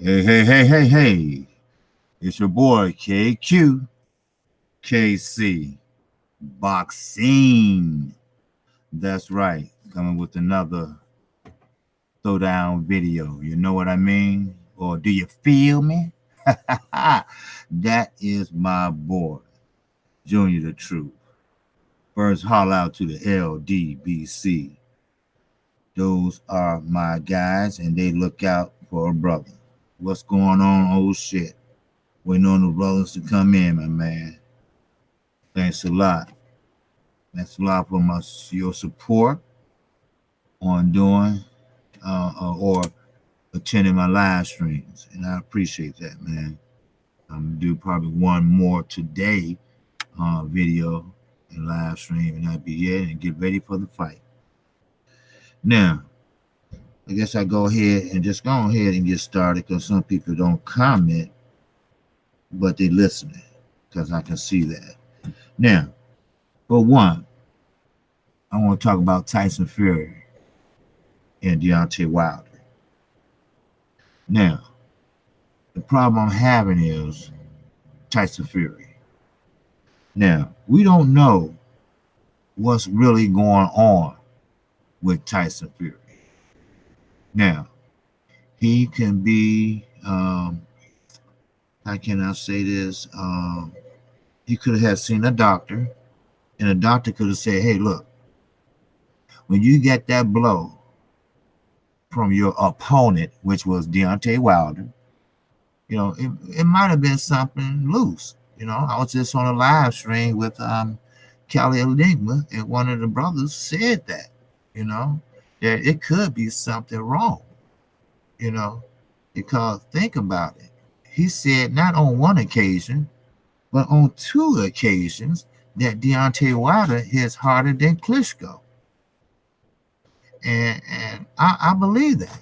Hey. It's your boy Kqcc Boxing. That's right. Coming with another throwdown video. You know what I mean? Or do you feel me? That is my boy, Junior the Truth. First holler out to the LDBC. Those are my guys and they look out for a brother. What's going on? Oh shit. Waiting on the brothers to come in, my man. Thanks a lot. Thanks a lot for your support on doing or attending my live streams, and I appreciate that, man. I'm gonna do probably one more today, video and live stream, and I'll be it and get ready for the fight. Now, I guess I go ahead and just go ahead and get started because some people don't comment, but they listening because I can see that. Now, for one, I want to talk about Tyson Fury and Deontay Wilder. Now, the problem I'm having is Tyson Fury. Now, we don't know what's really going on with Tyson Fury. Now, he can be, how can I say this? He could have seen a doctor, and the doctor could have said, hey, look, when you get that blow from your opponent, which was Deontay Wilder, it might have been something loose. I was just on a live stream with Cali Enigma, and one of the brothers said that, that it could be something wrong, because think about it. He said not on one occasion, but on two occasions that Deontay Wilder hits harder than Klitschko. And I believe that.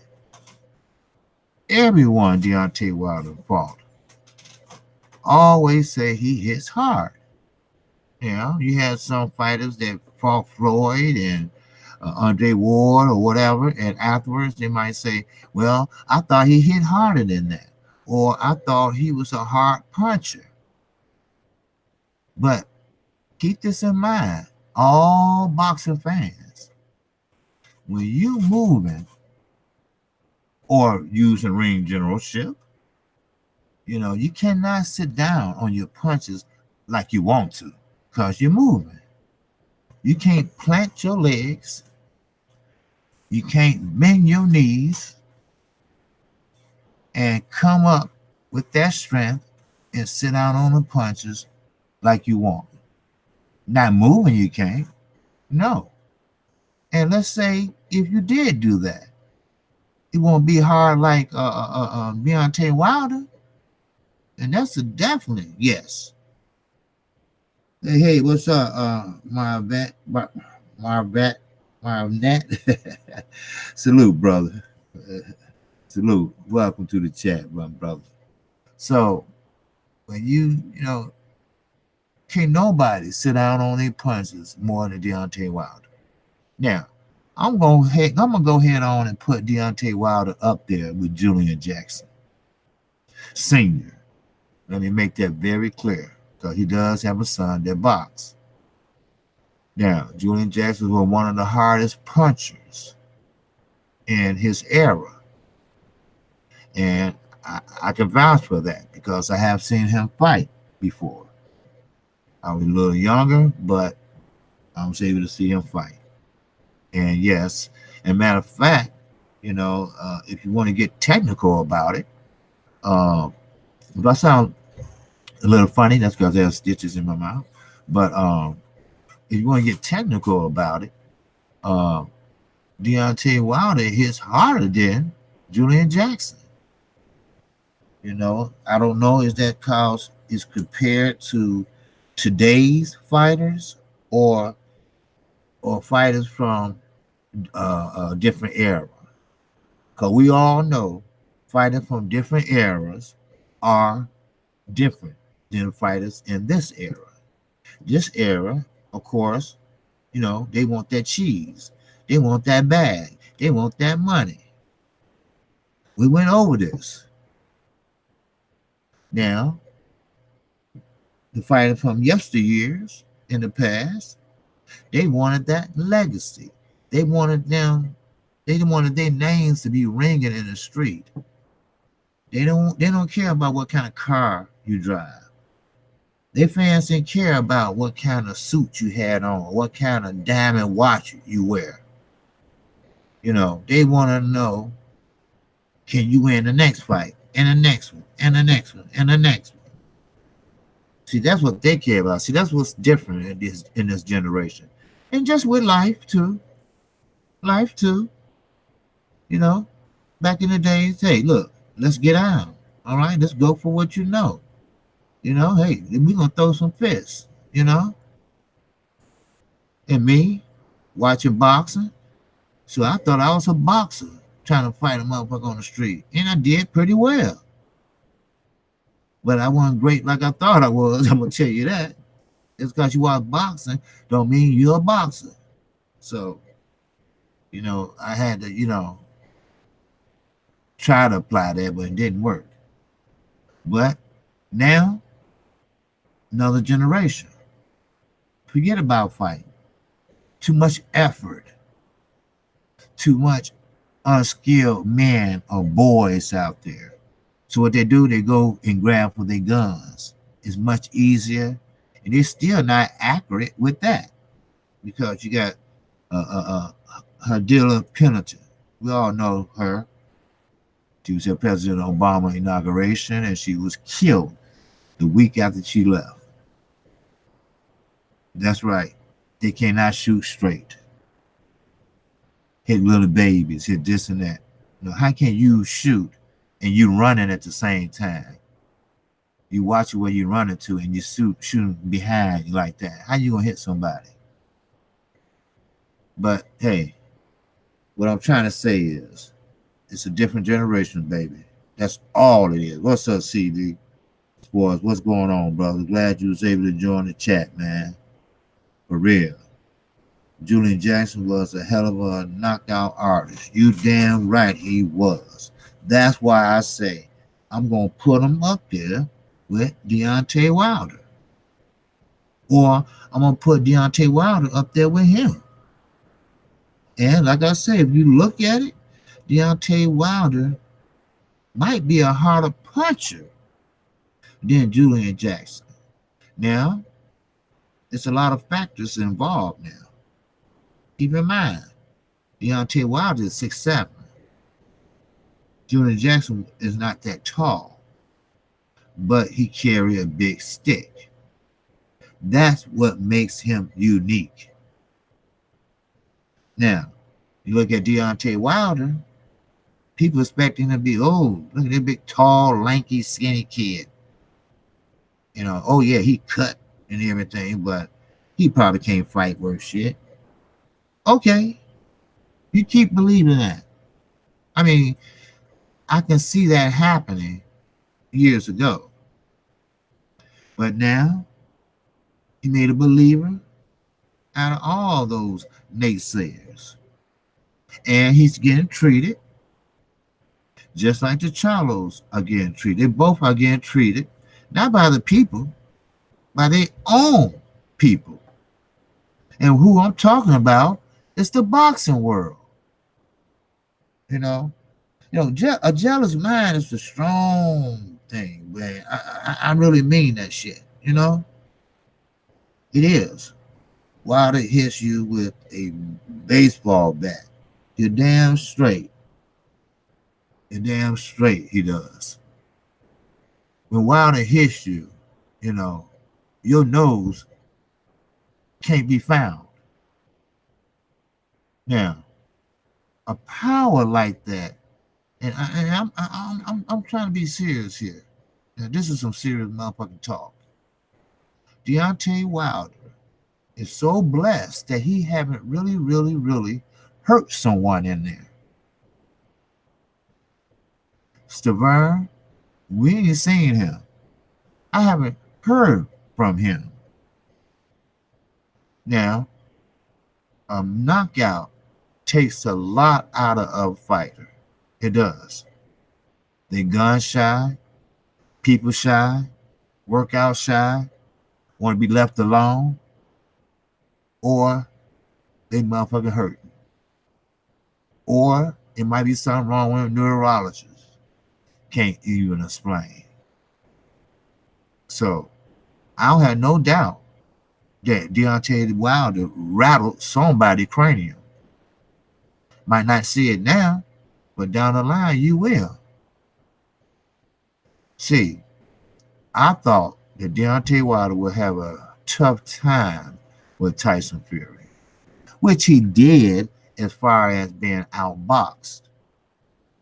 Everyone Deontay Wilder fought always say he hits hard. You had some fighters that fought Floyd and Andre Ward or whatever, and afterwards they might say, well, I thought he hit harder than that, or I thought he was a hard puncher. But keep this in mind, all boxing fans, when you moving or using ring generalship, you cannot sit down on your punches like you want to because you're moving. You can't plant your legs. You can't bend your knees and come up with that strength and sit down on the punches like you want. Not moving, you can't. No. And let's say if you did do that, it won't be hard like Deontay Wilder. And that's a definite yes. Hey, what's up, Marvet? Salute, brother. Salute. Welcome to the chat, my brother. So, when can't nobody sit down on their punches more than Deontay Wilder. Now, I'm gonna go ahead on and put Deontay Wilder up there with Julian Jackson Sr. Let me make that very clear, because he does have a son that boxes. Now, Julian Jackson was one of the hardest punchers in his era. And I can vouch for that because I have seen him fight before. I was a little younger, but I was able to see him fight. And yes, as a matter of fact, if you want to get technical about it, if I sound a little funny, that's because I have stitches in my mouth. But if you want to get technical about it, Deontay Wilder hits harder than Julian Jackson. I don't know, is that because it's compared to today's fighters or fighters from a different era? Because we all know fighters from different eras are different than fighters in this era. This era, of course, they want that cheese. They want that bag. They want that money. We went over this. Now, the fighter from yesteryears in the past, they wanted that legacy. They wanted them. They wanted their names to be ringing in the street. They don't care about what kind of car you drive. Their fans didn't care about what kind of suit you had on, what kind of diamond watch you wear. They want to know, can you win the next fight, and the next one, and the next one, and the next one. See, that's what they care about. See, that's what's different in this generation, and just with life too. Life too. You know, back in the days, hey, look, let's get out. All right, let's go for what you know. Hey, we're gonna throw some fists. And me watching boxing. So I thought I was a boxer trying to fight a motherfucker on the street. And I did pretty well. But I wasn't great like I thought I was. I'm gonna tell you that. Just because you watch boxing don't mean you're a boxer. So, I had to, try to apply that, but it didn't work. But now, another generation. Forget about fighting. Too much effort. Too much unskilled men or boys out there. So what they do, they go and grab for their guns. It's much easier, and they're still not accurate with that because you got Hadila Pennington. We all know her. She was at President Obama inauguration, and she was killed the week after she left. That's right. They cannot shoot straight. Hit little babies, hit this and that. How can you shoot and you running at the same time? You watch where you're running to and you shooting behind you like that. How you gonna hit somebody? But hey, what I'm trying to say is it's a different generation, baby. That's all it is. What's up, CD? Sports, what's going on, brother? Glad you was able to join the chat, man. For real. Julian Jackson was a hell of a knockout artist. You damn right he was. That's why I say I'm going to put him up there with Deontay Wilder. Or I'm going to put Deontay Wilder up there with him. And like I say, if you look at it, Deontay Wilder might be a harder puncher than Julian Jackson. Now, there's a lot of factors involved now. Keep in mind, Deontay Wilder is 6'7". Julian Jackson is not that tall, but he carries a big stick. That's what makes him unique. Now, you look at Deontay Wilder, people expect him to be, oh, look at that big, tall, lanky, skinny kid. Oh yeah, he cut and everything, but he probably can't fight worth shit. Okay, you keep believing that. I mean, I can see that happening years ago. But now, he made a believer out of all those naysayers. And he's getting treated just like the Charlos are getting treated. They both are getting treated, not by the people, by their own people. And who I'm talking about is the boxing world. A jealous mind is a strong thing, but I really mean that shit. It is. Wilder hits you with a baseball bat. You're damn straight. You're damn straight, he does. When Wilder hits you, your nose can't be found. Now, a power like that, and I'm trying to be serious here. Now, this is some serious motherfucking talk. Deontay Wilder is so blessed that he haven't really, really, really hurt someone in there. Stavern, we ain't seen him. I haven't heard from him. Now, a knockout takes a lot out of a fighter. It does. They gun shy. people shy, workout shy, want to be left alone, or they motherfucking hurt. Or it might be something wrong with a neurologist. Can't even explain. So I don't have no doubt that Deontay Wilder rattled somebody's cranium. Might not see it now, but down the line you will. See, I thought that Deontay Wilder would have a tough time with Tyson Fury, which he did as far as being outboxed.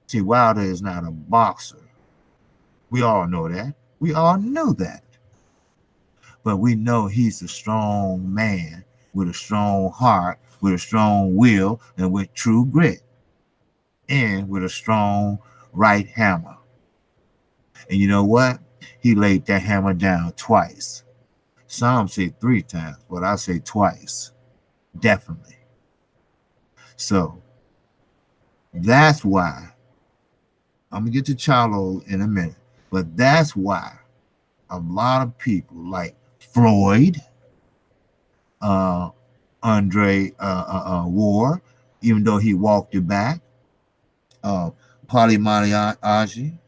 See, Wilder is not a boxer. We all know that. We all knew that. But we know he's a strong man with a strong heart, with a strong will, and with true grit, and with a strong right hammer. And you know what? He laid that hammer down twice. Some say 3 times, but I say twice. Definitely. So that's why I'm gonna get to Charlo in a minute, but that's why a lot of people like Floyd, Andre Ward, even though he walked it back, Paulie Maliaggi,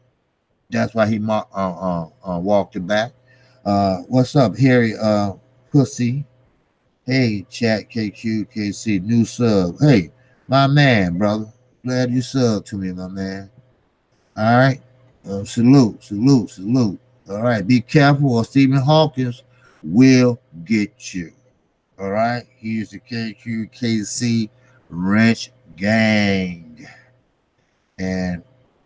that's why he walked it back. What's up, Harry Pussy? Hey, chat Kqkc, new sub. Hey, my man, brother. Glad you subbed to me, my man. All right. Salute. All right. Be careful or Stephen Hawkins will get you. All right. Here's the Kqkc Wrench Gang. And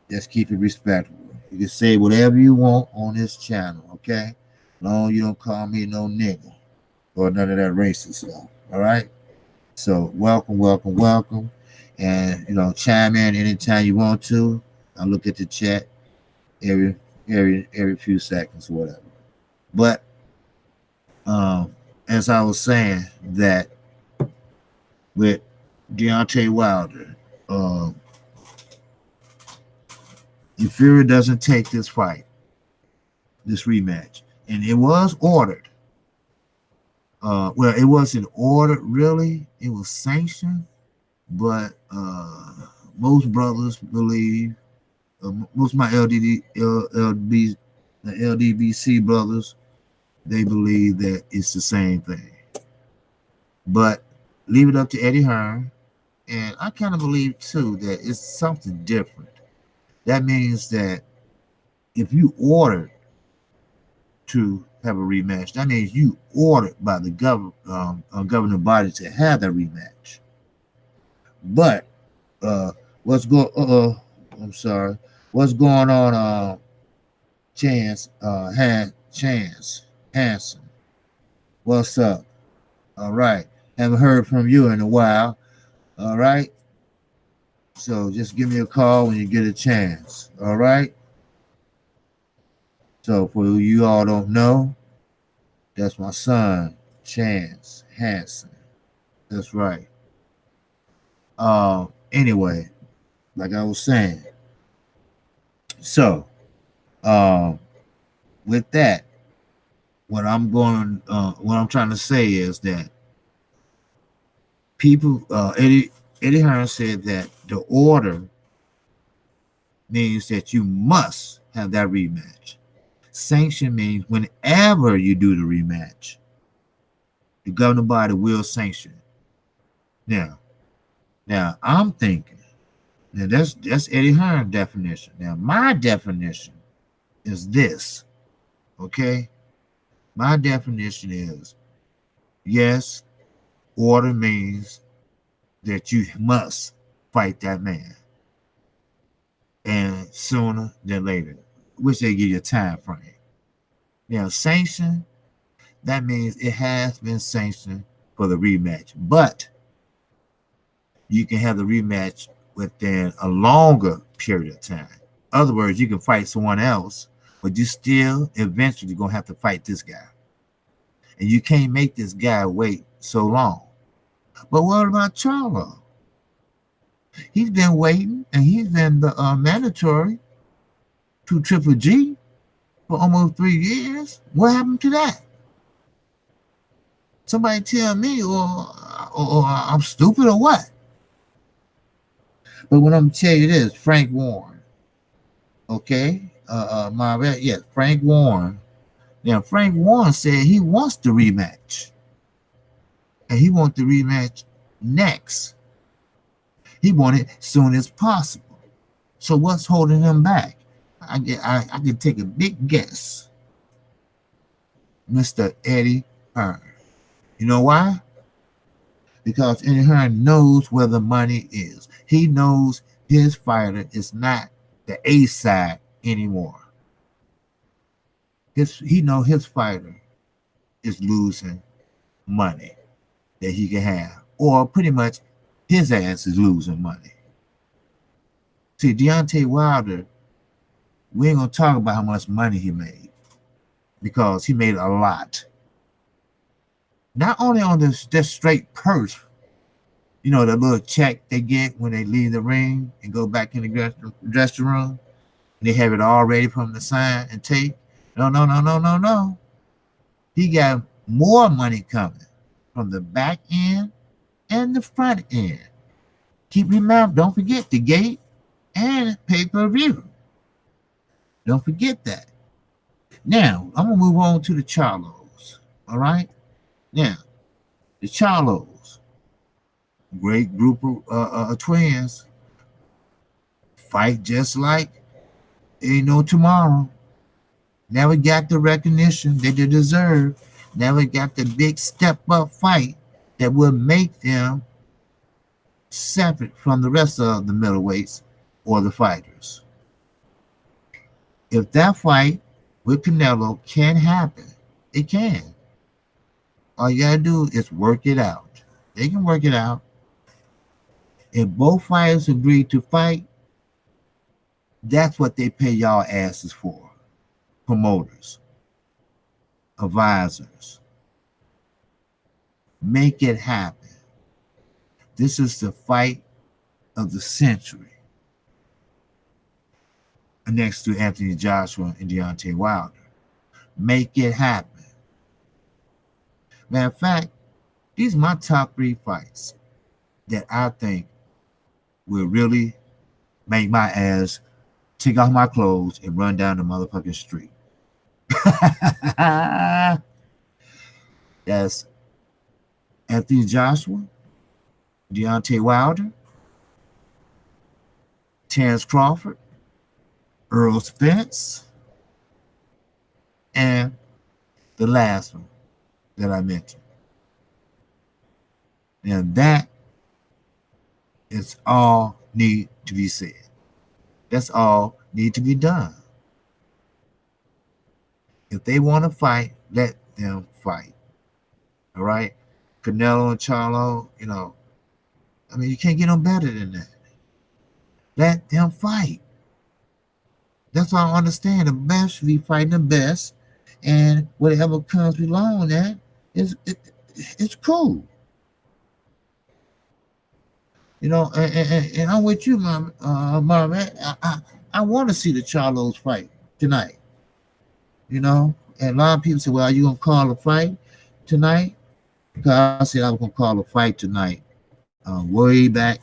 just keep it respectable. You can say whatever you want on this channel, okay? As long as you don't call me no nigga or none of that racist stuff. All right. So welcome. And chime in anytime you want to. I look at the chat every few seconds or whatever. But as I was saying, that with Deontay Wilder, if Fury doesn't take this fight, this rematch, and it was ordered. Well, it wasn't ordered really; it was sanctioned. But most brothers believe, most of my LDBC brothers, they believe that it's the same thing. But leave it up to Eddie Hearn, and I kind of believe too that it's something different. That means that if you ordered to have a rematch, that means you ordered by the governing body to have that rematch. But what's going on, Chance Hanson? What's up? All right. Haven't heard from you in a while. All right. So just give me a call when you get a chance. All right. So for you all don't know, that's my son, Chance Hanson. That's right. Anyway, like I was saying. So with that, what I'm trying to say is that people, Eddie Hearn said that the order means that you must have that rematch. Sanction means whenever you do the rematch, the governing body will sanction it. Now I'm thinking, now that's Eddie Hearn's definition. Now my definition is this, okay? My definition is, yes, order means that you must fight that man, and sooner than later, which they give you a time frame. Now, sanction, that means it has been sanctioned for the rematch, but you can have the rematch within a longer period of time. In other words, you can fight someone else, but you still eventually gonna have to fight this guy, and you can't make this guy wait so long. But what about Charlo? He's been waiting, and he's been the mandatory to Triple G. for almost 3 years. What happened to that? Somebody tell me, or I'm stupid or what? But what I'm gonna tell you this, Frank Warren, okay, yes, Frank Warren. Now Frank Warren said he wants the rematch, and he wants the rematch next. He wants it as soon as possible. So what's holding him back? I can take a big guess, Mr. Eddie Hearn. You know why? Because Eddie Hearn knows where the money is. He knows his fighter is not the A side anymore. He know his fighter is losing money that he can have, or pretty much his ass is losing money. See, Deontay Wilder, we ain't gonna talk about how much money he made because he made a lot. Not only on this straight purse, you know, the little check they get when they leave the ring and go back in the dressing room, and they have it all ready for him to sign and take. No, no, no, no, no, no. He got more money coming from the back end and the front end. Keep remember, don't forget the gate and pay-per-view. Don't forget that. Now, I'm gonna move on to the Charlos. All right. Now, the Charlos, great group of twins, fight just like ain't no tomorrow. Never got the recognition that they deserve. Never got the big step up fight that will make them separate from the rest of the middleweights or the fighters. If that fight with Canelo can happen, it can. All you gotta do is work it out. They can work it out. If both fighters agree to fight, that's what they pay y'all asses for. Promoters, advisors. Make it happen. This is the fight of the century. Next to Anthony Joshua and Deontay Wilder. Make it happen. Matter of fact, these are my top 3 fights that I think will really make my ass take off my clothes and run down the motherfucking street. That's Anthony Joshua, Deontay Wilder, Terrence Crawford, Earl Spence, and the last one that I mentioned. And that is all need to be said. That's all need to be done. If they want to fight, let them fight. All right? Canelo and Charlo, you know, I mean, you can't get no better than that. Let them fight. That's all I understand. The best should be fighting the best, and whatever comes along that it's cool. You know, and I'm with you, Marvin. I want to see the Charlos fight tonight. You know, and a lot of people say, "Well, are you gonna call a fight tonight?" Because I said I was gonna call a fight tonight, way back.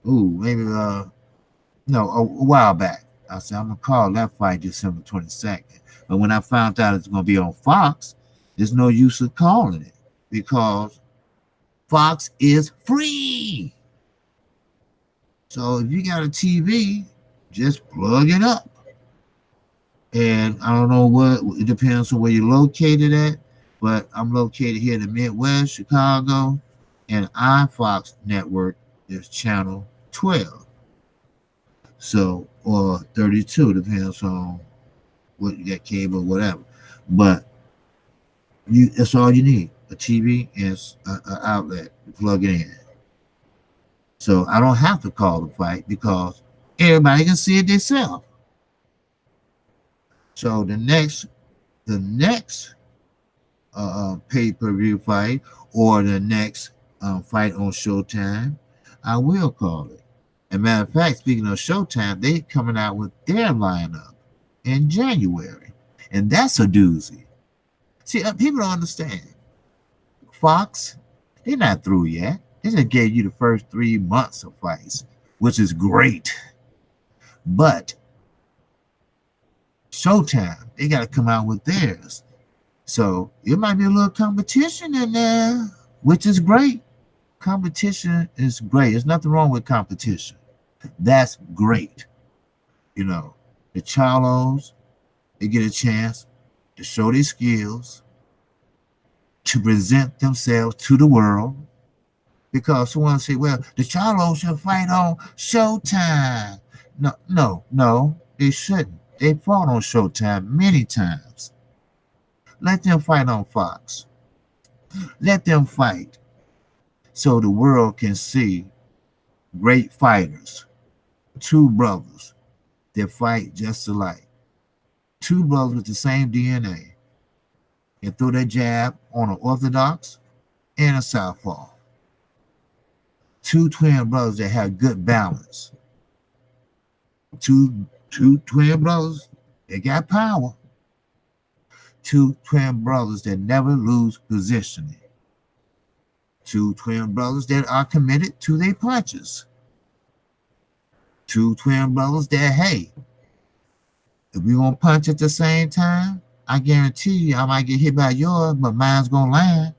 Ooh, maybe no, a while back. I said I'm gonna call that fight December 22nd. But when I found out it's gonna be on Fox, there's no use of calling it because Fox is free. So if you got a TV, just plug it up. And I don't know what, it depends on where you're located at, but I'm located here in the Midwest, Chicago, and iFox network is channel 12. So, or 32, depends on what you got, cable, whatever. But that's all you need, a TV and an outlet to plug it in. So I don't have to call the fight because everybody can see it themselves. So the next pay-per-view fight or the next fight on Showtime, I will call it. As a matter of fact, speaking of Showtime, they coming out with their lineup in January. And that's a doozy. See, people don't understand. Fox, they're not through yet. They just gave you the first 3 months of fights, which is great. But Showtime, they got to come out with theirs. So it might be a little competition in there, which is great. Competition is great. There's nothing wrong with competition. That's great. You know, the Chalos, they get a chance to show their skills, to present themselves to the world. Because someone say, well, the Chalos should fight on Showtime. No, no, no, they shouldn't. They fought on Showtime many times. Let them fight on Fox. Let them fight so the world can see great fighters, two brothers that fight just alike, two brothers with the same DNA, and throw their jab on an orthodox and a southpaw. Two twin brothers that have good balance. Two twin brothers that got power. Two twin brothers that never lose positioning. Two twin brothers that are committed to their punches. Two twin brothers that, hey, if we gonna punch at the same time, I guarantee you I might get hit by yours, but mine's gonna land.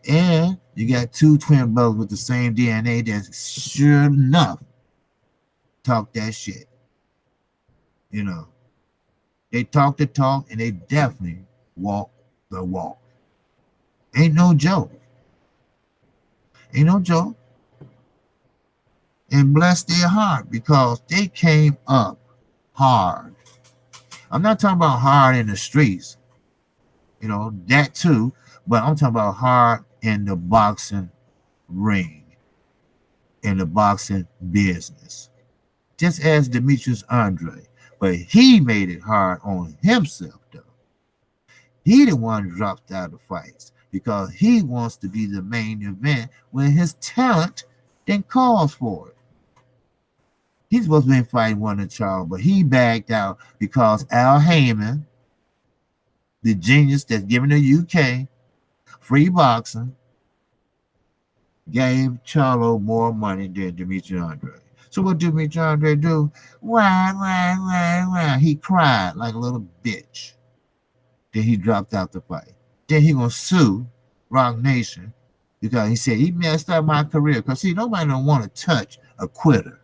And you got two twin brothers with the same DNA that sure enough talk that shit. You know, they talk the talk and they definitely walk the walk. Ain't no joke. Ain't no joke. And bless their heart because they came up hard. I'm not talking about hard in the streets, you know, that too, but I'm talking about hard in the boxing ring, in the boxing business. Just as Demetrius Andre, but he made it hard on himself though. He the one who dropped out of fights because he wants to be the main event when his talent then calls for it. He's supposed to be fighting one of Charles, but he backed out because Al Heyman, the genius that's giving the UK free boxing, gave Charlo more money than Dimitri Andre. So what did Dimitri Andre do? Why? He cried like a little bitch. Then he dropped out the fight. Then he gonna sue Rock Nation because he said he messed up my career. Because see, nobody don't want to touch a quitter.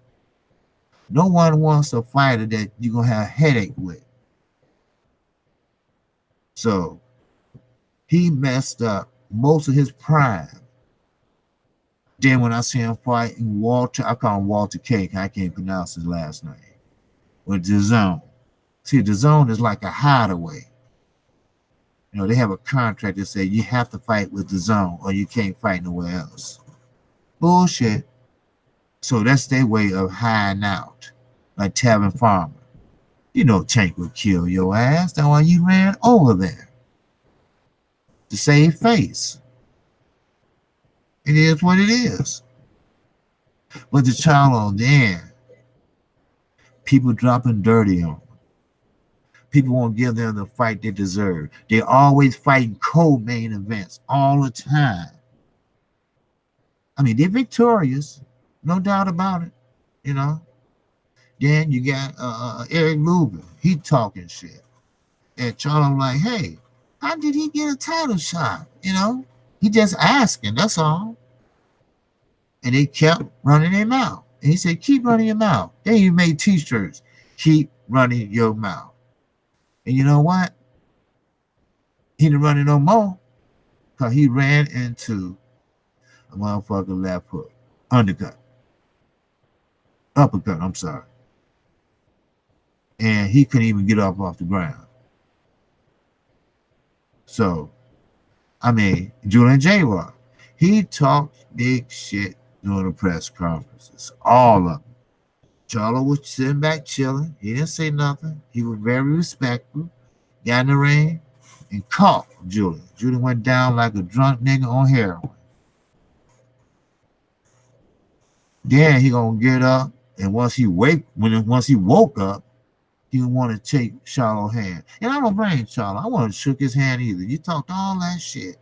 No one wants a fighter that you're going to have a headache with. So he messed up most of his prime. Then when I see him fighting Walter, I call him Walter K. I can't pronounce his last name. With DAZN. See, DAZN is like a hideaway. You know, they have a contract that says you have to fight with DAZN or you can't fight nowhere else. Bullshit. So that's their way of hiding out, like Tavern Farmer. You know Tank would kill your ass. That's why you ran over there. To save face. It is what it is. But the child on there, people dropping dirty on them. People won't give them the fight they deserve. They're always fighting co-main events all the time. I mean, they're victorious. No doubt about it, you know. Then you got Eric Lubin. He talking shit. And Charlo like, hey, how did he get a title shot? You know, he just asking, that's all. And they kept running their mouth. And he said, keep running your mouth. They even made t-shirts. Keep running your mouth. And you know what? He didn't run it no more. Because he ran into a motherfucker left hook. Undercut. Uppercut, I'm sorry. And he couldn't even get up off the ground. So, I mean, Julian J. Rock, he talked big shit during the press conferences. All of them. Charlo was sitting back chilling. He didn't say nothing. He was very respectful. Got in the ring and caught Julian. Julian went down like a drunk nigga on heroin. Then he gonna get up, and once he woke up, didn't want to shake Charlo's hand. And I don't blame Charlo. I wouldn't have shook his hand either. You talked all that shit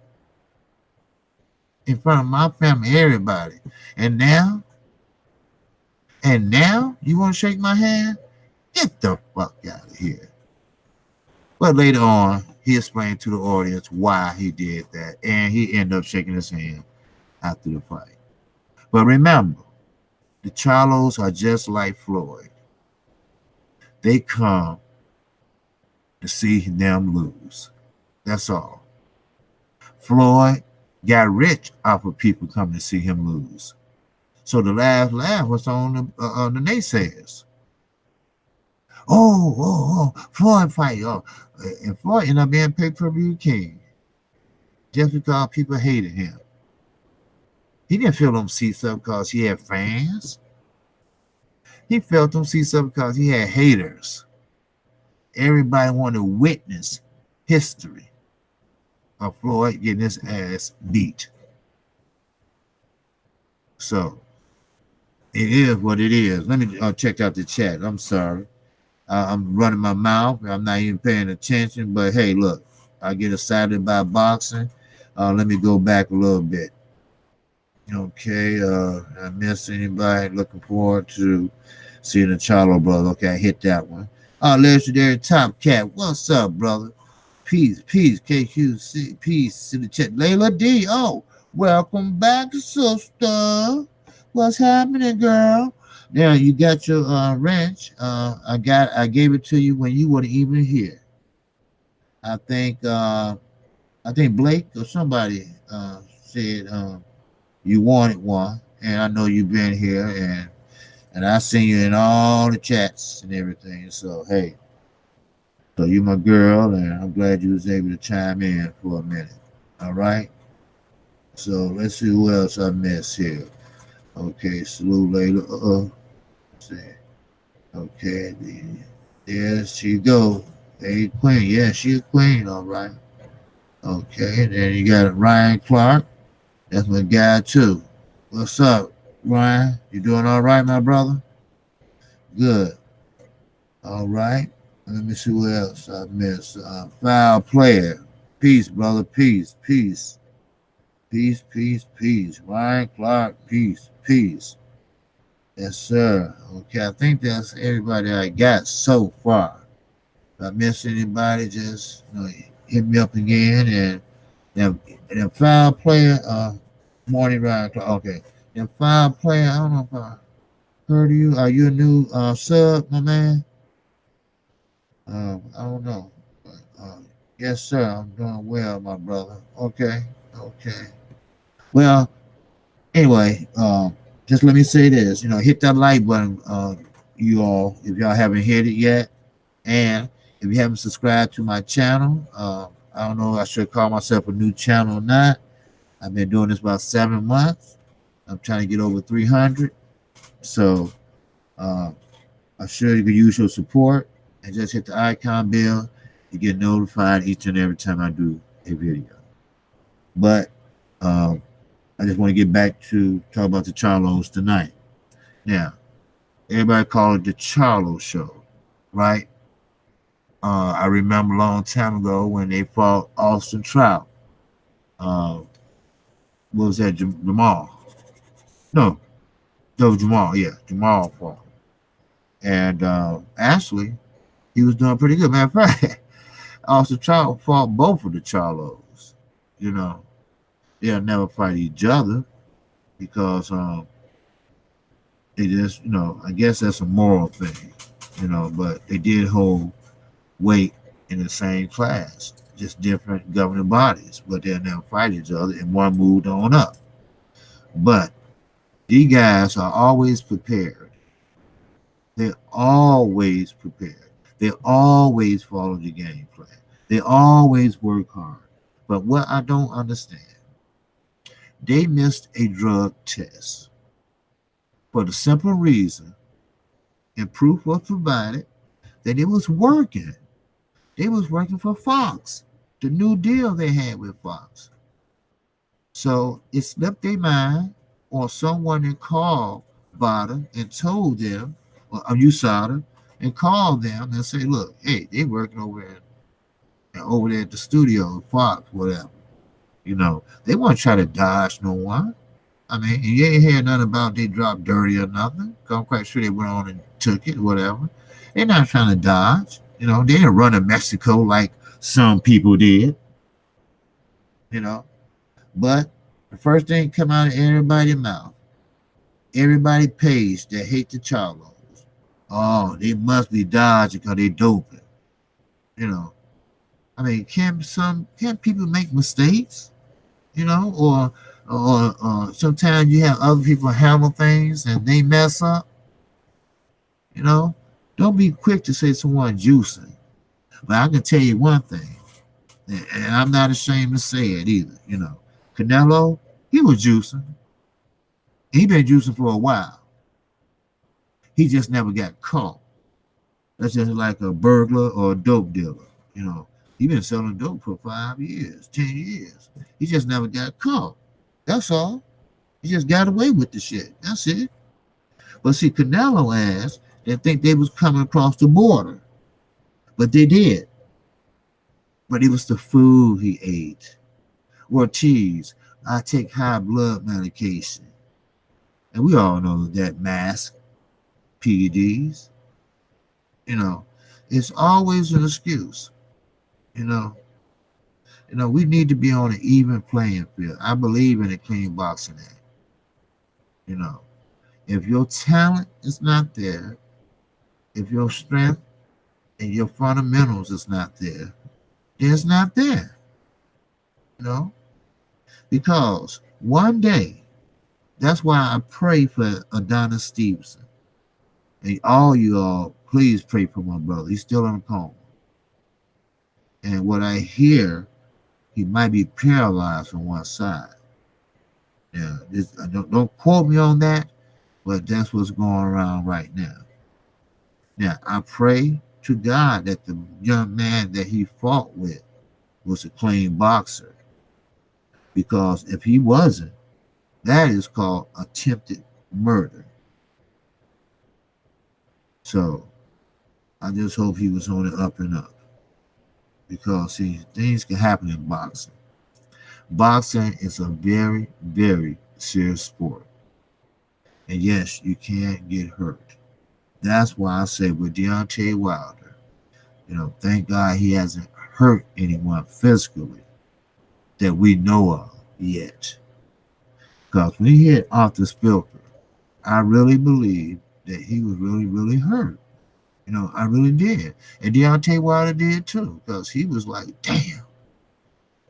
in front of my family, everybody. And now, you want to shake my hand? Get the fuck out of here. But later on, he explained to the audience why he did that. And he ended up shaking his hand after the fight. But remember, the Charlos are just like Floyd. They come to see them lose. That's all. Floyd got rich off of people coming to see him lose. So the last laugh was on the naysayers. Floyd fight. And Floyd ended up being pay-per-view king just because people hated him. He didn't fill them seats up because he had fans. He felt them seats up because he had haters. Everybody wanted to witness history of Floyd getting his ass beat. So it is what it is. Let me check out the chat. I'm sorry. I'm running my mouth. I'm not even paying attention. But hey, look, I get excited about boxing. Let me go back a little bit. Okay, I miss anybody? Looking forward to seeing the Charlo brother. Okay, I hit that one. Legendary Top Cat. What's up, brother? Peace, Kqc, peace to the chat. Layla D. Oh, welcome back, sister. What's happening, girl? Now you got your wrench. I gave it to you when you weren't even here. I think Blake or somebody said you wanted one, and I know you've been here, and I seen you in all the chats and everything. So hey, so you my girl, and I'm glad you was able to chime in for a minute. All right. So let's see who else I missed here. Okay, salute later. Okay, there she go. Hey, queen. Yeah, she a queen. All right. Okay, then you got Ryan Clark. That's my guy too. What's up, Ryan? You doing all right, my brother? Good. All right. Let me see what else I missed. Foul player. Peace, brother. Peace. Ryan Clark. Peace. Yes, sir. Okay, I think that's everybody I got so far. If I miss anybody, just hit me up again. And the foul player, morning Ryan Clark. Okay. The foul player, I don't know if I heard of you. Are you a new sub, my man? I don't know. But, yes, sir. I'm doing well, my brother. Okay. Well, anyway, just let me say this. Hit that like button, you all, if y'all haven't hit it yet. And if you haven't subscribed to my channel, I don't know, I should call myself a new channel or not. I've been doing this about 7 months. I'm trying to get over 300. So I'm sure you can use your support and just hit the icon bell to get notified each and every time I do a video. But I just want to get back to talk about the Charlos tonight. Now, everybody call it the Charlo Show, right? I remember a long time ago when they fought Austin Trout. What was that? Jamal? No, that was Jamal. Yeah, Jamal fought. And actually, he was doing pretty good. Matter of fact, Austin Trout fought both of the Charlos. They'll never fight each other because they just, I guess that's a moral thing, but they did hold weight in the same class, just different governing bodies, but they'll never fight each other, and one moved on up. But these guys are always prepared. They're always prepared. They always follow the game plan. They always work hard. But what I don't understand, they missed a drug test for the simple reason, and proof was provided, that it was working. They was working for Fox, the new deal they had with Fox. So it slipped their mind, or someone that called Vada and told them, or USADA, and call them and say, look, hey, they working over there at the studio, Fox, whatever. They want to try to dodge no one. I mean, you ain't hear nothing about they dropped dirty or nothing. 'Cause I'm quite sure they went on and took it, whatever. They're not trying to dodge. They didn't run to Mexico like some people did. You know, but the first thing come out of everybody's mouth, everybody pays that hate the Charlos. Oh, they must be dodging because they doping. You know, I mean, can people make mistakes? Or sometimes you have other people handle things and they mess up. You know, don't be quick to say someone juicing. But I can tell you one thing, and I'm not ashamed to say it either. Canelo, he was juicing. He been juicing for a while. He just never got caught. That's just like a burglar or a dope dealer. You know, he been selling dope for 5 years, 10 years. He just never got caught. That's all. He just got away with the shit. That's it. But see, Canelo ass didn't think they was coming across the border, but they did. But it was the food he ate. Ortiz, I take high blood medication, and we all know that mask, PEDs. You know, it's always an excuse. You know, we need to be on an even playing field. I believe in a clean boxing act. You know, if your talent is not there, if your strength and your fundamentals is not there, then it's not there. You know, because one day, that's why I pray for Adonis Stevenson. And all you all, please pray for my brother. He's still in a coma. And what I hear, he might be paralyzed from one side. Yeah, don't quote me on that, but that's what's going around right now. Now, I pray to God that the young man that he fought with was a clean boxer. Because if he wasn't, that is called attempted murder. So I just hope he was on the up and up. Because, see, things can happen in boxing. Boxing is a very, very serious sport. And yes, you can get hurt. That's why I say with Deontay Wilder, thank God he hasn't hurt anyone physically that we know of yet. Because when he hit Arthur Spilker, I really believe that he was really, really hurt. I really did. And Deontay Wilder did too, because he was like, damn.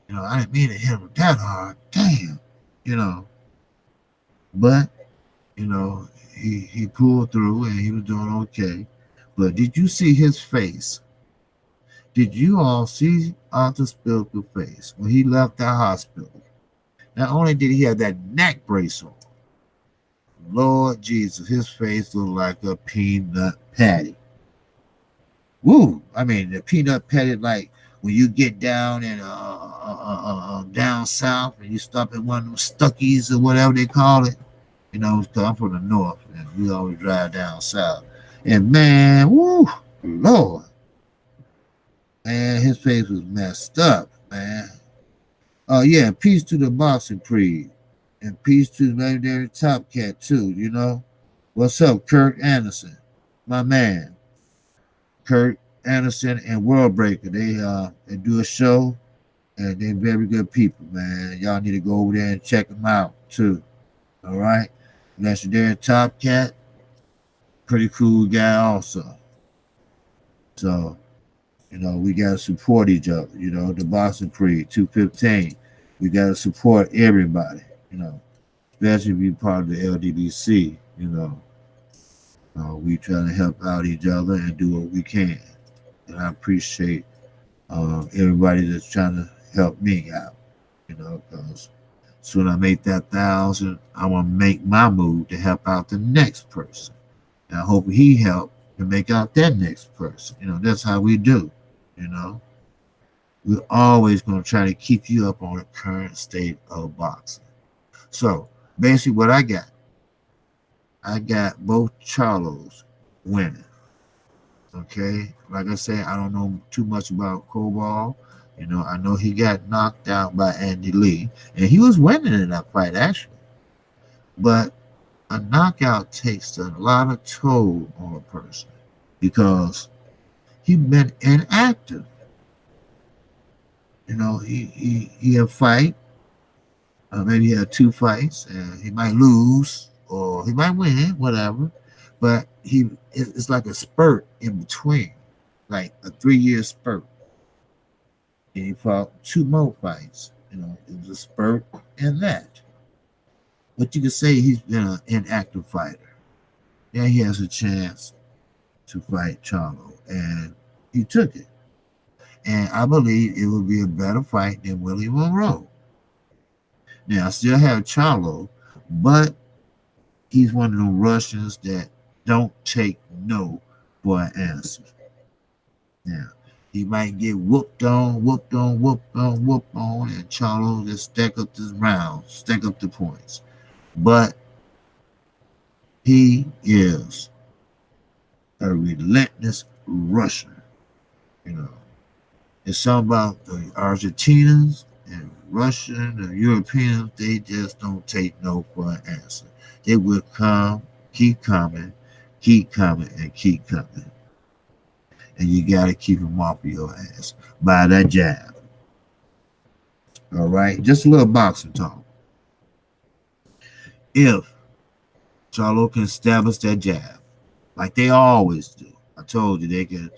I didn't mean to hit him that hard. Damn. You know. But, he pulled through and he was doing okay. But did you see his face? Did you all see Arthur Spilker's face when he left the hospital? Not only did he have that neck brace on, Lord Jesus, his face looked like a peanut patty. Woo! I mean, the peanut patty, like when you get down in down south and you stop at one of them Stuckies or whatever they call it. Cause I'm from the north and we always drive down south. And man, woo, Lord, man, his face was messed up, man. Oh yeah, peace to the boxing creed, and peace to the legendary Top Cat too. What's up, Kirk Anderson, my man? Kirk Anderson and World Breaker. They do a show, and they're very good people, man. Y'all need to go over there and check them out too. All right, legendary Top Cat, pretty cool guy also. So we gotta support each other. The boxing creed 215. We gotta support everybody. Especially be part of the LDBC. We try to help out each other and do what we can. And I appreciate everybody that's trying to help me out. Because soon I make that 1,000, I want to make my move to help out the next person. And I hope he help to make out that next person. That's how we do. We're always going to try to keep you up on the current state of boxing. So basically, what I got both Charlos winning. Okay, like I said, I don't know too much about Cobalt. I know he got knocked out by Andy Lee, and he was winning in that fight actually. But a knockout takes a lot of toll on a person because he's been inactive. He had fight, maybe he had two fights, and he might lose or he might win, whatever. But it's like a spurt in between, like a 3 year spurt. And he fought two more fights. It was a spurt in that. But you could say he's been an inactive fighter. Now he has a chance to fight Charlo, and he took it. And I believe it would be a better fight than Willie Monroe. Now I still have Charlo, but he's one of the Russians that don't take no for an answer. Now he might get whooped on, whooped on, whooped on, whooped on, and Charlo just stack up the rounds, stack up the points. But he is a relentless Russian. You know, it's something about the Argentinians and Russian and Europeans. They just don't take no for an answer. They will come, keep coming, and keep coming. And you got to keep them off of your ass by that jab. All right, just a little boxing talk. If Charlo can establish that jab, like they always do, I told you they can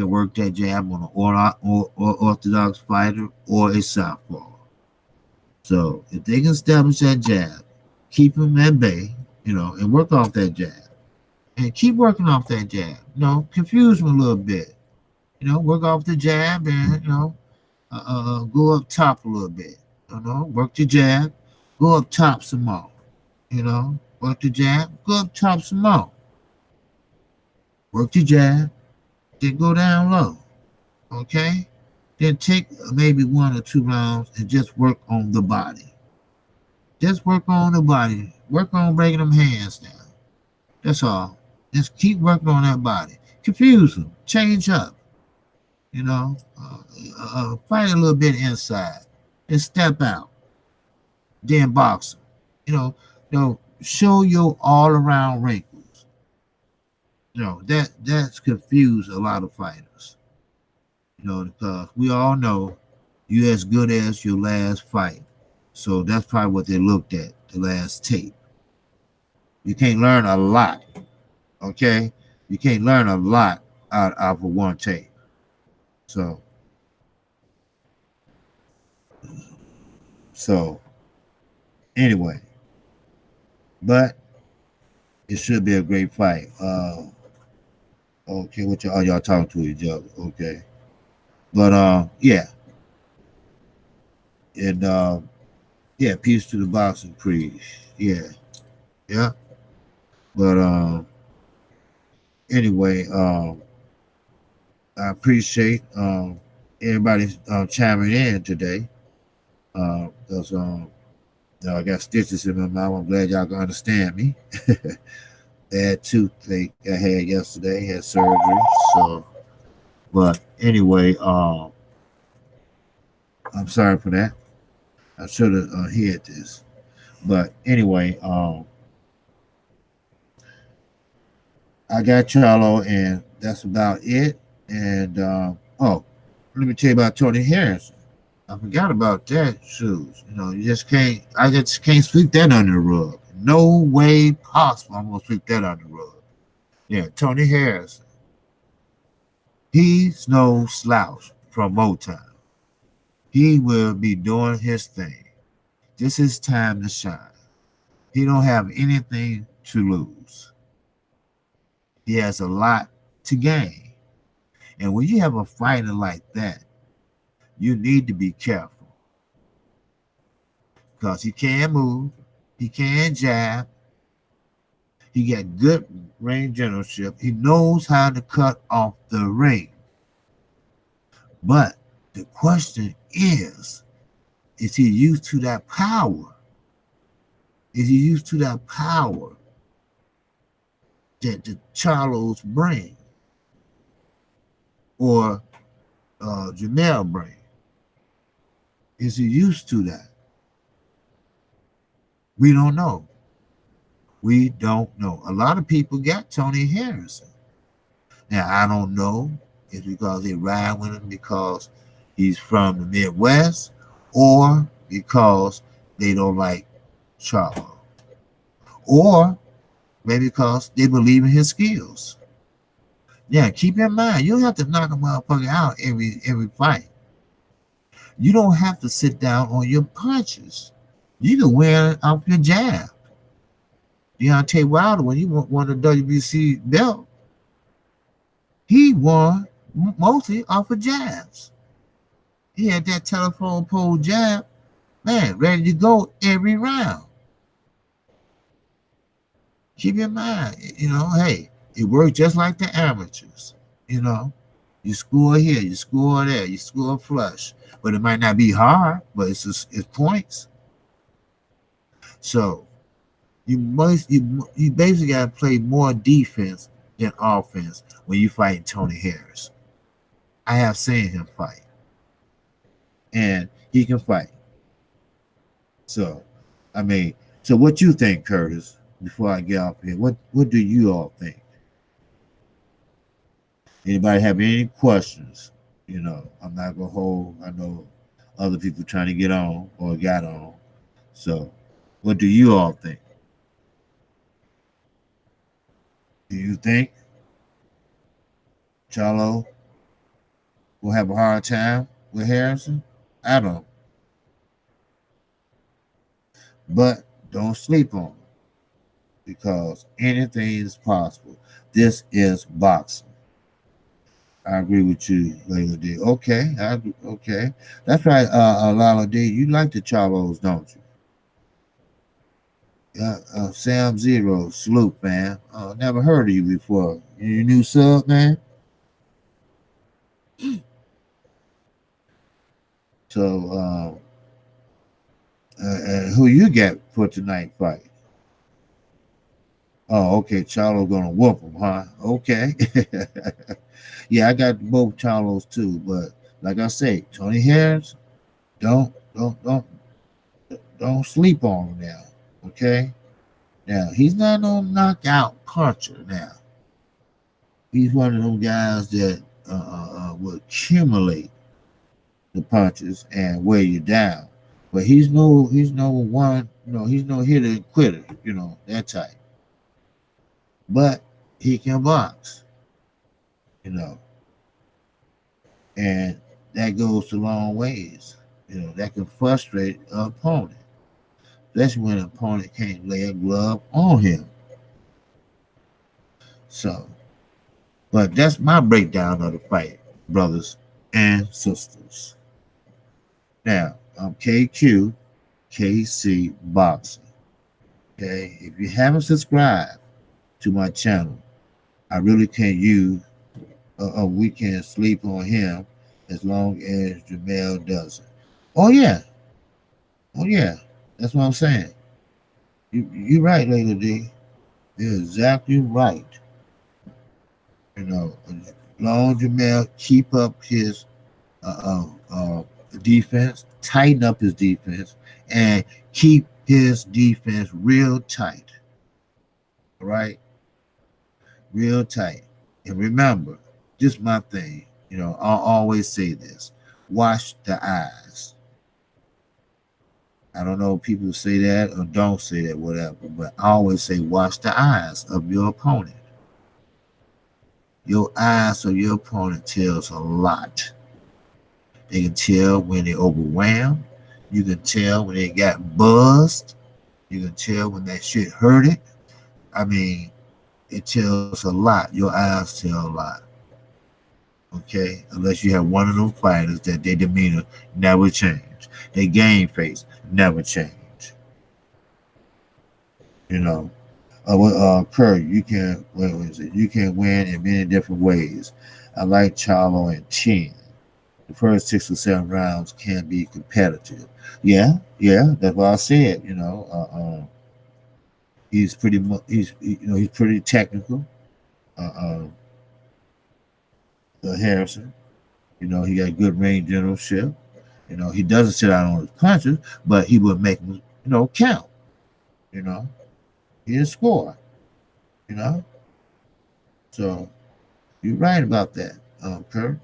work that jab on an orthodox fighter or a southpaw. So if they can establish that jab, keep him at bay, and work off that jab, and keep working off that jab. Confuse him a little bit. Work off the jab and go up top a little bit. Work the jab, go up top some more. Work the jab, go up top some more. Work the jab, then go down low. Okay? Then take maybe 1 or 2 rounds and just work on the body. Just work on the body. Work on breaking them hands down. That's all. Just keep working on that body. Confuse them. Change up. Fight a little bit inside. Then step out. Then box them. Show your all around wrinkles. That's confused a lot of fighters. Because we all know you as good as your last fight. So that's probably what they looked at, the last tape. You can't learn a lot, okay? You can't learn a lot out of one tape. So anyway, but it should be a great fight. Okay, what y'all talking to each other? Okay, but yeah, and yeah, peace to the boxing creed. Yeah, yeah. But anyway, I appreciate everybody chiming in today. Because I got stitches in my mouth. I'm glad y'all can understand me. Bad toothache I had yesterday. Had surgery. So, but anyway, I'm sorry for that. I should have hid this. But anyway, I got Charlo, and that's about it. And oh, let me tell you about Tony Harrison. I forgot about that. Shoes. You just can't. I just can't sweep that under the rug. No way possible. I'm gonna sweep that under the rug. Yeah, Tony Harrison. He's no slouch from Motown. He will be doing his thing. This is time to shine. He don't have anything to lose. He has a lot to gain. And when you have a fighter like that, you need to be careful. Because he can move, he can jab, he got good ring generalship, he knows how to cut off the ring. But the question is he used to that power? Is he used to that power that the Charlos bring? or Janelle brain? Is he used to that? We don't know. We don't know. A lot of people got Tony Harrison. Now I don't know if it's because they ride with him because he's from the Midwest, or because they don't like Charlo, or maybe because they believe in his skills. Yeah, keep in mind you don't have to knock a motherfucker out every fight. You don't have to sit down on your punches. You can win off your jab. Deontay Wilder, when he won the WBC belt, he won mostly off of jabs. He had that telephone pole jab, man, ready to go every round. Keep in mind, hey, it works just like the amateurs. You know, you score here, you score there, you score flush, but it might not be hard, but it's points. So you basically got to play more defense than offense when you fight Tony Harris. I have seen him fight, and he can fight. So, I mean, so what you think, Curtis? Before I get off here, what do you all think? Anybody have any questions? I'm not gonna hold. I know other people trying to get on or got on. So, what do you all think? Do you think Charlo will have a hard time with Harrison? I don't. But don't sleep on him because anything is possible. This is boxing. I agree with you, Layla D. Okay, okay. That's right, Lala D. You like the Charlos, don't you? Sam Zero, salute, man. Never heard of you before. You new sub, man? So, who you got for tonight fight? Oh, okay. Charlo gonna whoop him, huh? Okay. Yeah, I got both Charlos too, but like I say, Tony Harris, don't sleep on him now. Okay. Now he's not no knockout puncher. Now he's one of those guys that will accumulate the punches and weigh you down. But he's no one, he's no hitter and quitter, that type. But he can box, you know, and that goes a long ways. That can frustrate an opponent, especially when an opponent can't lay a glove on him. So, but that's my breakdown of the fight, brothers and sisters. Now, I'm Kqkc Boxing. Okay, if you haven't subscribed to my channel, I really can't use a weekend sleep on him as long as Jamel doesn't. Oh yeah, oh yeah, that's what I'm saying. You're right, Lady D. You're exactly right. As long as Jamel keep up his defense, tighten up his defense, and keep his defense real tight. All right, real tight. And remember, this is my thing. I'll always say this: wash the eyes. I don't know if people say that or don't say that, whatever, but I always say wash the eyes of your opponent. Your eyes of your opponent tells a lot. They can tell when they overwhelmed. You can tell when they got buzzed. You can tell when that shit hurt it. I mean, it tells a lot. Your eyes tell a lot. Okay? Unless you have one of them fighters that their demeanor never change. Their game face never change. Kurt, you can what is it? You can win in many different ways. I like Charlo and Chin. The first 6 or 7 rounds can be competitive. Yeah, that's what I said. He's pretty he's pretty technical. Uh, uh, Harrison. He got good range generalship. He doesn't sit out on his punches, but he would make them, count. You know, he'll score. You know, so you're right about that, Kurt.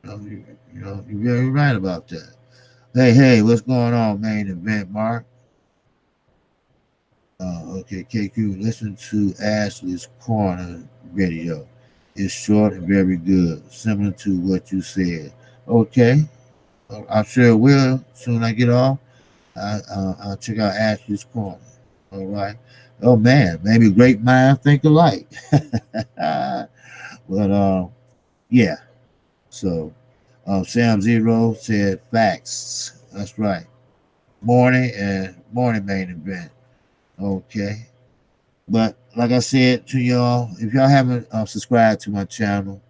You're very right about that. Hey, what's going on, main event, Mark? Okay, KQ, listen to Ashley's Corner video. It's short and very good, similar to what you said. Okay, I sure will. Soon I get off, I'll check out Ashley's Corner. All right. Oh man, maybe great minds think alike. But yeah. So Sam Zero said facts. That's right. Morning main event. Okay. But like I said to y'all, if y'all haven't subscribed to my channel,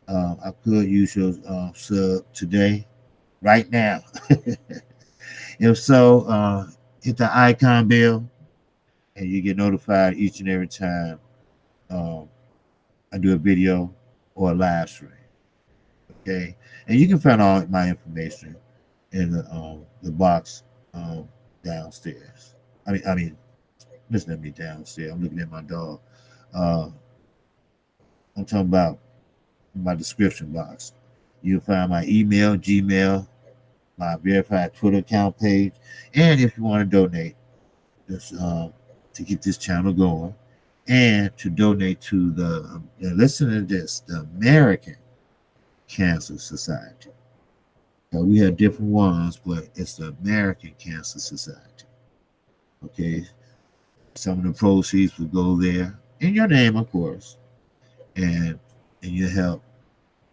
I could use your sub today, right now. If so, hit the icon bell and you get notified each and every time um, I do a video or a live stream. Okay, and you can find all my information in the box downstairs. I mean, listen to me downstairs. I'm looking at my dog. Uh, I'm talking about my description box. You'll find my email, Gmail, my verified Twitter account page, and if you want to donate, just to keep this channel going, and to donate to listen to this, the American Cancer Society. Now, we have different ones, but it's the American Cancer Society. Okay, some of the proceeds will go there in your name, of course, and you help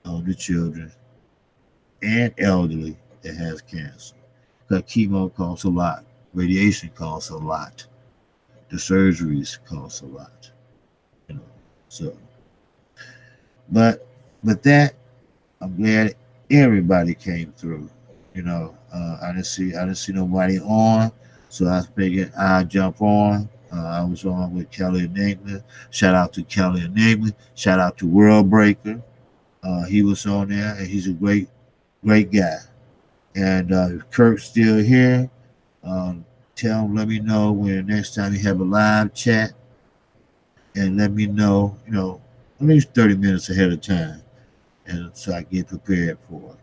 the children and elderly that has cancer. Because chemo costs a lot, radiation costs a lot, the surgeries cost a lot, you know. So, but with that, I'm glad everybody came through. I didn't see nobody on, so I figured I'd jump on. I was on with Kelly Enigma. Shout out to Kelly Enigma. Shout out to World Breaker. He was on there, and he's a great guy. And if Kirk's still here, tell him, let me know when next time you have a live chat, and let me know, at least 30 minutes ahead of time, and so I get prepared for it.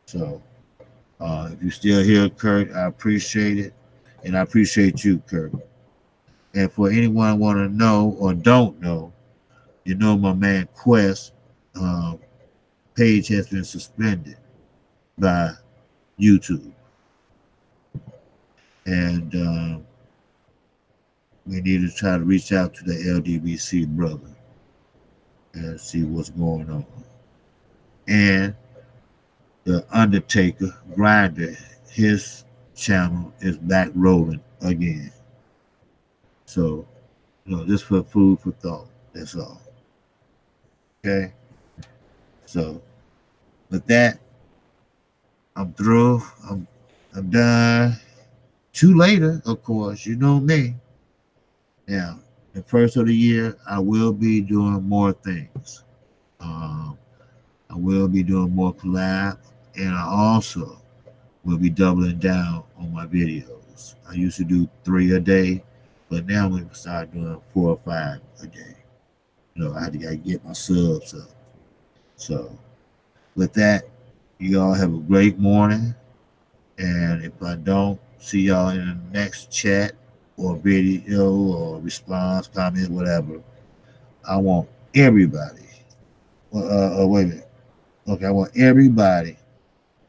So if you're still here, Kurt, I appreciate it, and I appreciate you, Kurt. And for anyone want to know or don't know, my man Quest page has been suspended by YouTube, and we need to try to reach out to the LDBC brother and see what's going on. And the Undertaker Grinder, his channel is back rolling again. So, just for food for thought. That's all. Okay. So, with that, I'm through. I'm done. Too later, of course. You know me. Now, the first of the year, I will be doing more things. I will be doing more collab, and I also will be doubling down on my videos. I used to do 3 a day, but now I'm going to start doing 4 or 5 a day. I had to get my subs up. So, with that, you all have a great morning. And if I don't see y'all in the next chat or video or response, comment, whatever, I want everybody. Wait a minute. Okay, I want everybody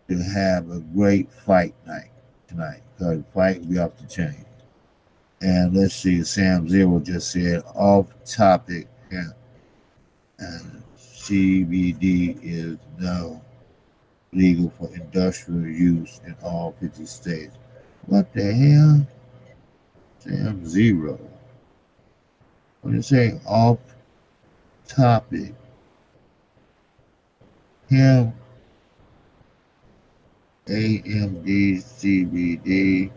to have a great fight night tonight, because the fight will be off the chain. And let's see, Sam Zero just said off topic. Yeah. And CBD is now legal for industrial use in all 50 states. What the hell? Sam Zero. What did you say? Off topic. Him AMD CBD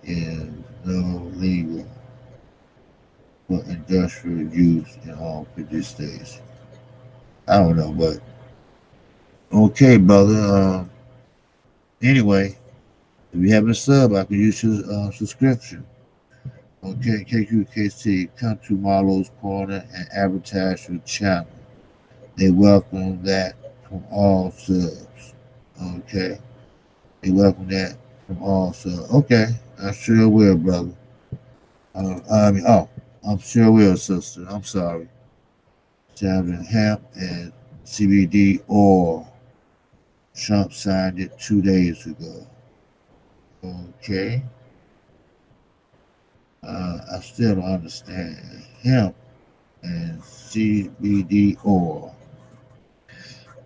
is no legal for industrial use in all 50 states. I don't know, but okay, brother. Anyway, if you haven't sub, I can use your subscription. Okay, Kqkc, come to Marlo's Corner and advertise your channel. They welcome that from all subs. Okay, they welcome that from all subs. Okay, I sure will, brother. I'm sure will, sister. I'm sorry. Having hemp and CBD oil. Trump signed it 2 days ago. Okay. I still don't understand. Hemp and CBD oil.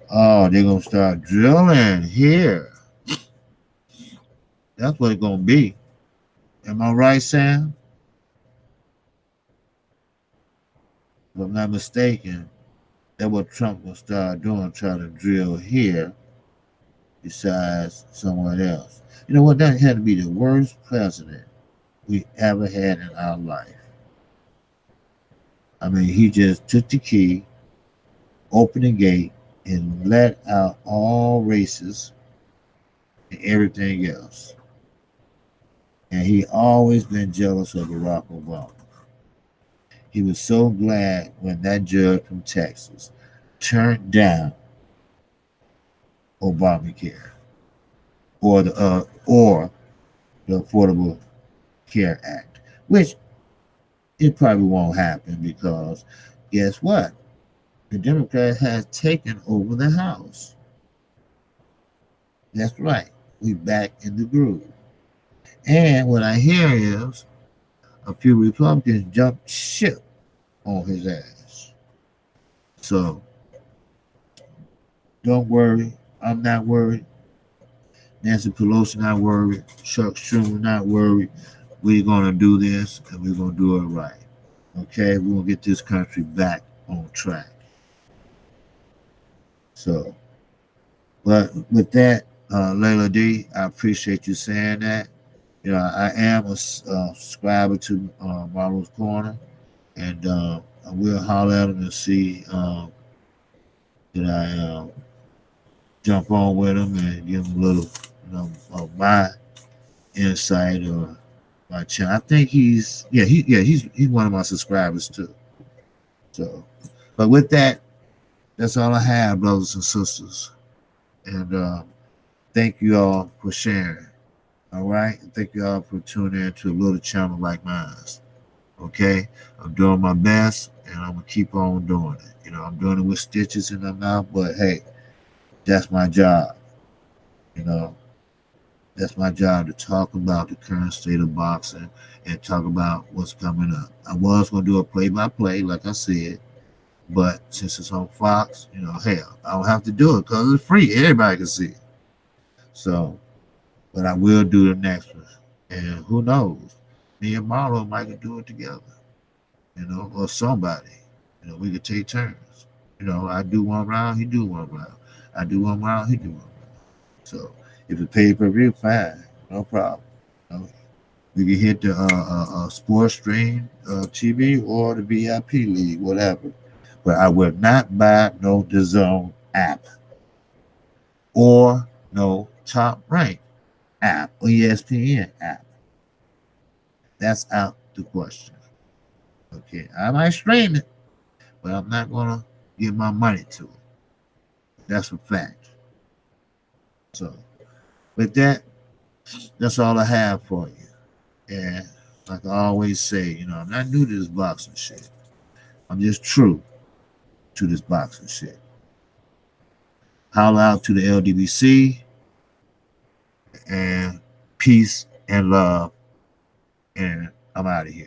Oh, they're gonna start drilling here. That's what it's gonna be. Am I right, Sam? If I'm not mistaken, that's what Trump gonna start doing, trying to drill here besides somewhere else. You know what? That had to be the worst president we ever had in our life. I mean, he just took the key, opened the gate, and let out all races and everything else. And he always been jealous of Barack Obama. He was so glad when that judge from Texas turned down Obamacare or the Affordable Care Act, which it probably won't happen because guess what? The Democrat has taken over the House. That's right. We back in the groove. And what I hear is a few Republicans jumped ship on his ass. So don't worry. I'm not worried. Nancy Pelosi not worried. Chuck Schumer not worried. We're gonna do this and we're gonna do it right. Okay, we're gonna get this country back on track. So, but with that, Layla D, I appreciate you saying that. You know, I am a subscriber to Marlo's Corner, and I will holler at him and see that I jump on with him and give him a little, of my insight or my channel. I think he's one of my subscribers too. So, but with that, that's all I have, brothers and sisters. And thank you all for sharing. All right, and thank you all for tuning in to a little channel like mine. Okay, I'm doing my best, and I'm gonna keep on doing it. You know, I'm doing it with stitches in my mouth, but hey, that's my job. You know, that's my job to talk about the current state of boxing and talk about what's coming up. I was gonna do a play-by-play, like I said, but since it's on Fox, hell, I don't have to do it because it's free. Everybody can see it. So, but I will do the next one, and who knows? Me and Marlo might do it together. Or somebody. We could take turns. I do one round, he do one round. I do one round, he do one round. So if it pay per view, fine, no problem. We can hit the sports stream TV or the VIP league, whatever. But I will not buy no DAZN app or no Top Rank app or ESPN app. That's out the question. Okay, I might stream it, but I'm not gonna give my money to it. That's a fact. So with that, that's all I have for you. And like I always say, I'm not new to this boxing shit. I'm just true to this boxing shit. Holla out to the LDBC and peace and love. And I'm out of here.